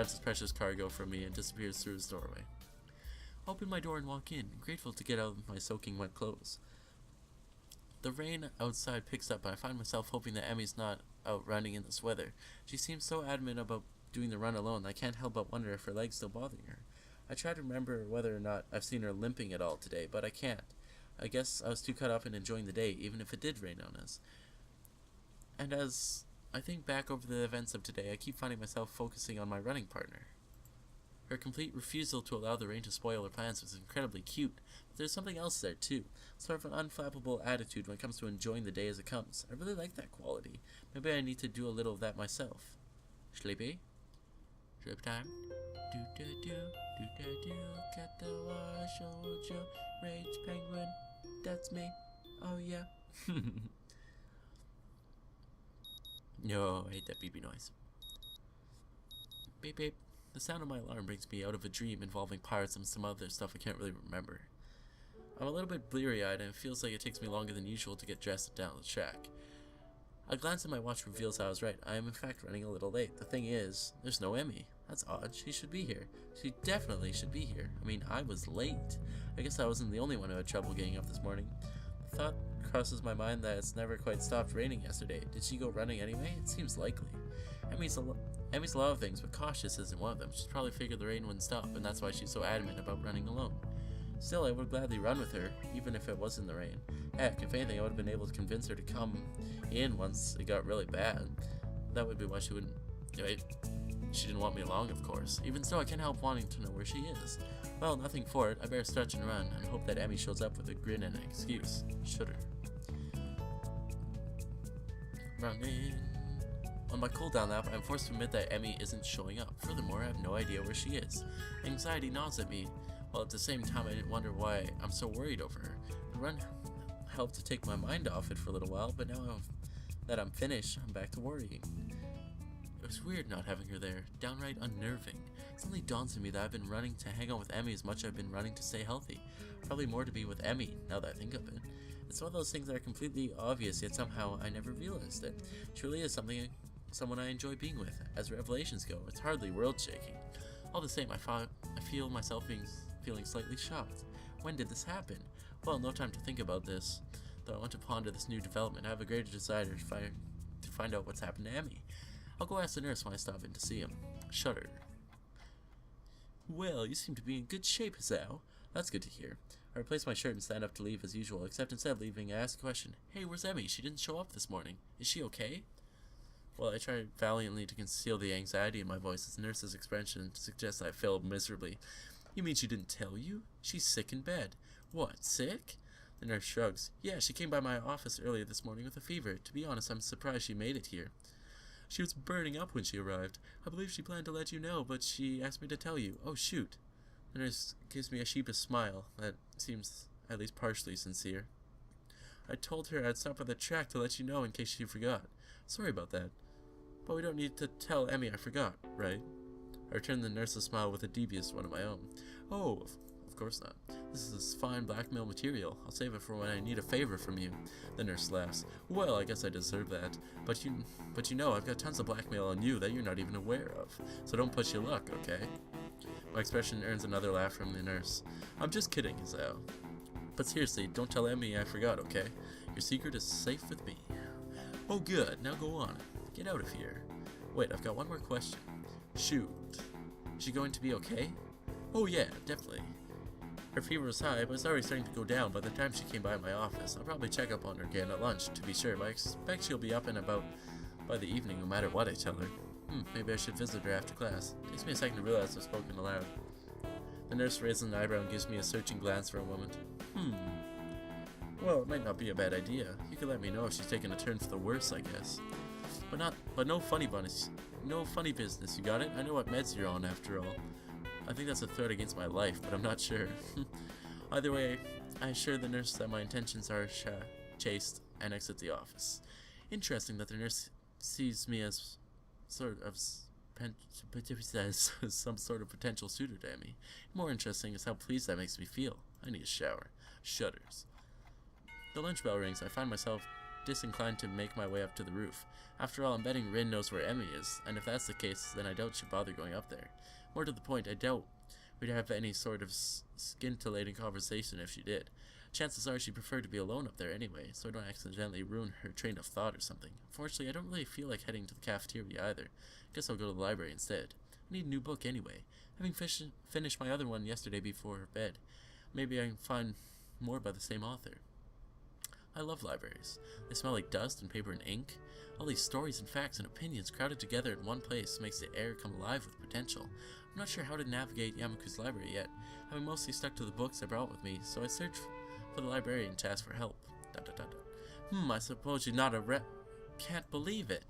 grabs his precious cargo from me and disappears through his doorway. I open my door and walk in, grateful to get out of my soaking wet clothes. The rain outside picks up, and I find myself hoping that Emmy's not out running in this weather. She seems so adamant about doing the run alone that I can't help but wonder if her leg's still bothering her. I try to remember whether or not I've seen her limping at all today, but I can't. I guess I was too caught up in enjoying the day, even if it did rain on us. And as I think back over the events of today, I keep finding myself focusing on my running partner. Her complete refusal to allow the rain to spoil her plans was incredibly cute, but there's something else there too, sort of an unflappable attitude when it comes to enjoying the day as it comes. I really like that quality. Maybe I need to do a little of that myself. Sleepy? Sleep time? Do-da-do, Katawa Shoujo, Rage Penguin, that's me, oh yeah. No, I hate that beepy noise. Beep beep. The sound of my alarm brings me out of a dream involving pirates and some other stuff I can't really remember. I'm a little bit bleary-eyed and it feels like it takes me longer than usual to get dressed down the track. A glance at my watch reveals I was right. I am in fact running a little late. The thing is, there's no Emmy. That's odd. She should be here. She definitely should be here. I mean, I was late. I guess I wasn't the only one who had trouble getting up this morning. The thought crosses my mind that it's never quite stopped raining yesterday. Did she go running anyway? It seems likely. Emmy's a lot of things, but cautious isn't one of them. She's probably figured the rain wouldn't stop, and that's why she's so adamant about running alone. Still, I would gladly run with her, even if it was in the rain. Heck, if anything, I would have been able to convince her to come in once it got really bad. That would be why she wouldn't... Wait, she didn't want me along, of course. Even so, I can't help wanting to know where she is. Well, nothing for it. I better stretch and run, and hope that Emmy shows up with a grin and an excuse. Shudder. Running. On my cooldown lap, I'm forced to admit that Emmy isn't showing up. Furthermore, I have no idea where she is. Anxiety gnaws at me, while at the same time I didn't wonder why I'm so worried over her. The run helped to take my mind off it for a little while, but now that I'm finished, I'm back to worrying. It was weird not having her there, downright unnerving. It suddenly dawns on me that I've been running to hang out with Emmy as much as I've been running to stay healthy. Probably more to be with Emmy, now that I think of it. It's one of those things that are completely obvious, yet somehow I never realized it. She really is someone I enjoy being with. As revelations go, it's hardly world-shaking. All the same, I feel myself feeling slightly shocked. When did this happen? Well, no time to think about this. Though I want to ponder this new development, I have a greater desire to find out what's happened to Emmy. I'll go ask the nurse when I stop in to see him. Shudder. Well, you seem to be in good shape, Hisao. That's good to hear. I replace my shirt and stand up to leave as usual, except instead of leaving, I ask a question. Hey, where's Emmy? She didn't show up this morning. Is she okay? Well, I try valiantly to conceal the anxiety in my voice as the nurse's expression suggests I failed miserably. You mean she didn't tell you? She's sick in bed. What, sick? The nurse shrugs. Yeah, she came by my office earlier this morning with a fever. To be honest, I'm surprised she made it here. She was burning up when she arrived. I believe she planned to let you know, but she asked me to tell you. Oh, shoot. The nurse gives me a sheepish smile that seems at least partially sincere. I told her I'd stop by the track to let you know in case she forgot. Sorry about that. But we don't need to tell Emmy I forgot, right? I return the nurse's smile with a devious one of my own. Oh, of course not. This is fine blackmail material. I'll save it for when I need a favor from you. The nurse laughs. Well, I guess I deserve that. But you know, I've got tons of blackmail on you that you're not even aware of. So don't push your luck, okay? My expression earns another laugh from the nurse. I'm just kidding, Hisao. But seriously, don't tell Emmy I forgot, okay? Your secret is safe with me. Oh good, now go on. Get out of here. Wait, I've got one more question. Shoot. Is she going to be okay? Oh yeah, definitely. Her fever was high, but it's already starting to go down by the time she came by my office. I'll probably check up on her again at lunch, to be sure, but I expect she'll be up and about by the evening, no matter what I tell her. Maybe I should visit her after class. It takes me a second to realize I've spoken aloud. The nurse raises an eyebrow and gives me a searching glance for a moment. Well, it might not be a bad idea. You could let me know if she's taken a turn for the worse, I guess. But no funny business. No funny business, you got it? I know what meds you're on, after all. I think that's a threat against my life, but I'm not sure. Either way, I assure the nurse that my intentions are chaste and exit the office. Interesting that the nurse sees me as some sort of potential suitor to Emmy. More interesting is how pleased that makes me feel. I need a shower. Shudders. The lunch bell rings. I find myself disinclined to make my way up to the roof. After all, I'm betting Rin knows where Emmy is, and if that's the case, then I doubt she'd bother going up there. More to the point, I doubt we'd have any sort of scintillating conversation if she did. Chances are she'd prefer to be alone up there anyway, so I don't accidentally ruin her train of thought or something. Unfortunately, I don't really feel like heading to the cafeteria either. Guess I'll go to the library instead. I need a new book anyway. Having finished my other one yesterday before bed, maybe I can find more by the same author. I love libraries. They smell like dust and paper and ink. All these stories and facts and opinions crowded together in one place makes the air come alive with potential. I'm not sure how to navigate Yamaku's library yet, having mostly stuck to the books I brought with me, so I searched for the librarian to ask for help. I suppose you're not a Can't believe it.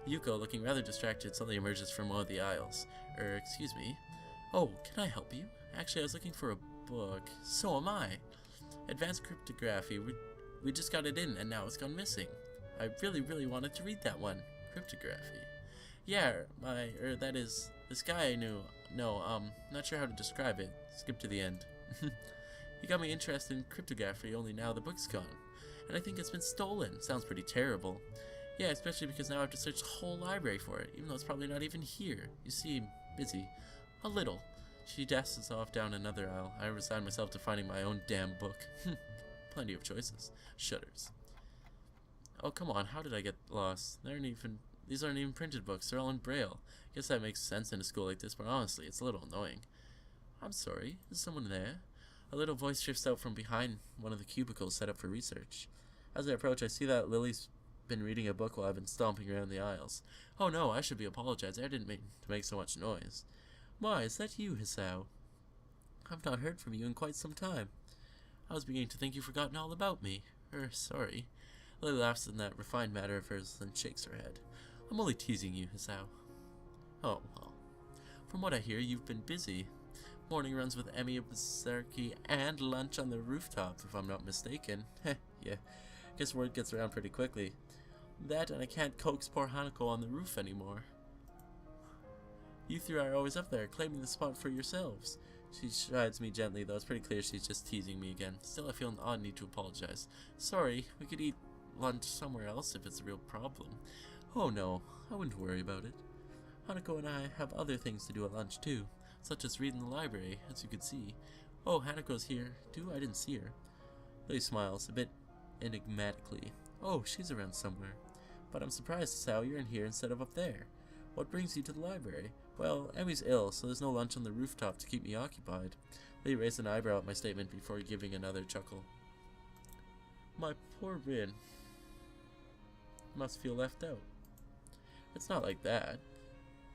Yuko, looking rather distracted, suddenly emerges from one of the aisles. Excuse me. Oh, can I help you? Actually, I was looking for a book. So am I. Advanced Cryptography. We just got it in, and now it's gone missing. I really wanted to read that one. Cryptography. Yeah, that is, this guy I knew. No, not sure how to describe it. Skip to the end. He got me interested in cryptography, only now the book's gone. And I think it's been stolen. Sounds pretty terrible. Yeah, especially because now I have to search the whole library for it, even though it's probably not even here. You seem busy. A little. She dashes off down another aisle. I resign myself to finding my own damn book. Plenty of choices. Shudders. Oh, come on, how did I get lost? These aren't even printed books, they're all in Braille. Guess that makes sense in a school like this, but honestly, it's a little annoying. I'm sorry, is someone there? A little voice shifts out from behind one of the cubicles set up for research. As I approach, I see that Lily's been reading a book while I've been stomping around the aisles. Oh no, I should be apologizing, I didn't mean to make so much noise. Why, is that you, Hisao? I've not heard from you in quite some time. I was beginning to think you'd forgotten all about me. Sorry. Lily laughs in that refined manner of hers, then shakes her head. I'm only teasing you, Hisao. Oh, well. From what I hear, you've been busy. Morning runs with Emmy Obsarki and lunch on the rooftop, if I'm not mistaken. Yeah, guess word gets around pretty quickly. That and I can't coax poor Hanako on the roof anymore. You three are always up there, claiming the spot for yourselves. She chides me gently, though it's pretty clear she's just teasing me again. Still, I feel an odd need to apologize. Sorry, we could eat lunch somewhere else if it's a real problem. Oh no, I wouldn't worry about it. Hanako and I have other things to do at lunch too, such as read in the library, as you could see. Oh, Hanako's here too? I didn't see her. Lily smiles, a bit enigmatically. Oh, she's around somewhere. But I'm surprised, Hisao, you're in here instead of up there. What brings you to the library? Well, Emmy's ill, so there's no lunch on the rooftop to keep me occupied. Lily raised an eyebrow at my statement before giving another chuckle. My poor Rin must feel left out. It's not like that.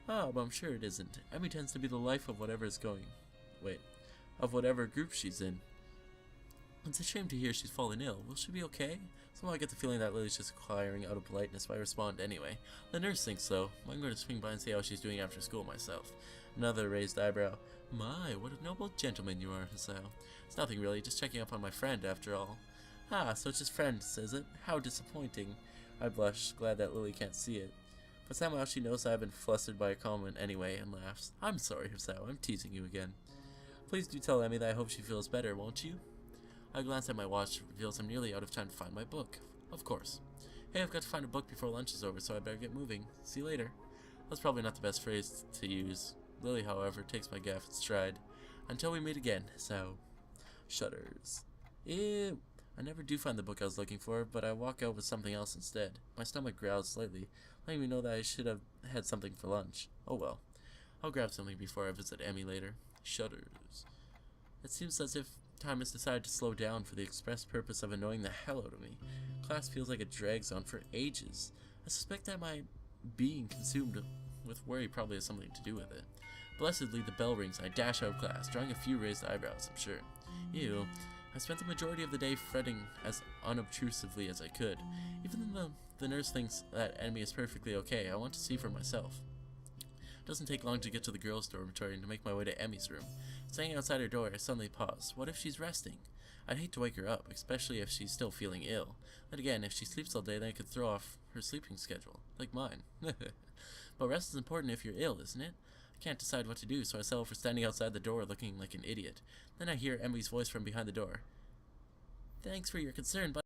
Ah, but I'm sure it isn't. Emmy tends to be the life of whatever group she's in. It's a shame to hear she's fallen ill. Will she be okay? Somehow I get the feeling that Lily's just inquiring out of politeness, but I respond anyway. The nurse thinks so. I'm going to swing by and see how she's doing after school myself. Another raised eyebrow. My, what a noble gentleman you are, Hisao. It's nothing really, just checking up on my friend after all. Ah, so it's just friends, is it? How disappointing. I blush, glad that Lily can't see it. But somehow she knows I've been flustered by a comment anyway, and laughs. I'm sorry, Hisao, I'm teasing you again. Please do tell Emmy that I hope she feels better, won't you? I glance at my watch, reveals I'm nearly out of time to find my book. Of course. Hey, I've got to find a book before lunch is over, so I better get moving. See you later. That's probably not the best phrase to use. Lily, however, takes my gaffe in stride. Until we meet again, so. Shudders. Ew. I never do find the book I was looking for, but I walk out with something else instead. My stomach growls slightly, letting me know that I should have had something for lunch. Oh well. I'll grab something before I visit Emmy later. Shudders. It seems as if time has decided to slow down for the express purpose of annoying the hell out of me. Class feels like it drags on for ages. I suspect that my being consumed with worry probably has something to do with it. Blessedly, the bell rings and I dash out of class, drawing a few raised eyebrows, I'm sure. Ew. I spent the majority of the day fretting as unobtrusively as I could. Even though the nurse thinks that Emmy is perfectly okay, I want to see for myself. It doesn't take long to get to the girls' dormitory and to make my way to Emmy's room. Standing outside her door, I suddenly pause. What if she's resting? I'd hate to wake her up, especially if she's still feeling ill. But again, if she sleeps all day, then I could throw off her sleeping schedule, like mine. But rest is important if you're ill, isn't it? I can't decide what to do, so I settle for standing outside the door looking like an idiot. Then I hear Emmy's voice from behind the door. Thanks for your concern, but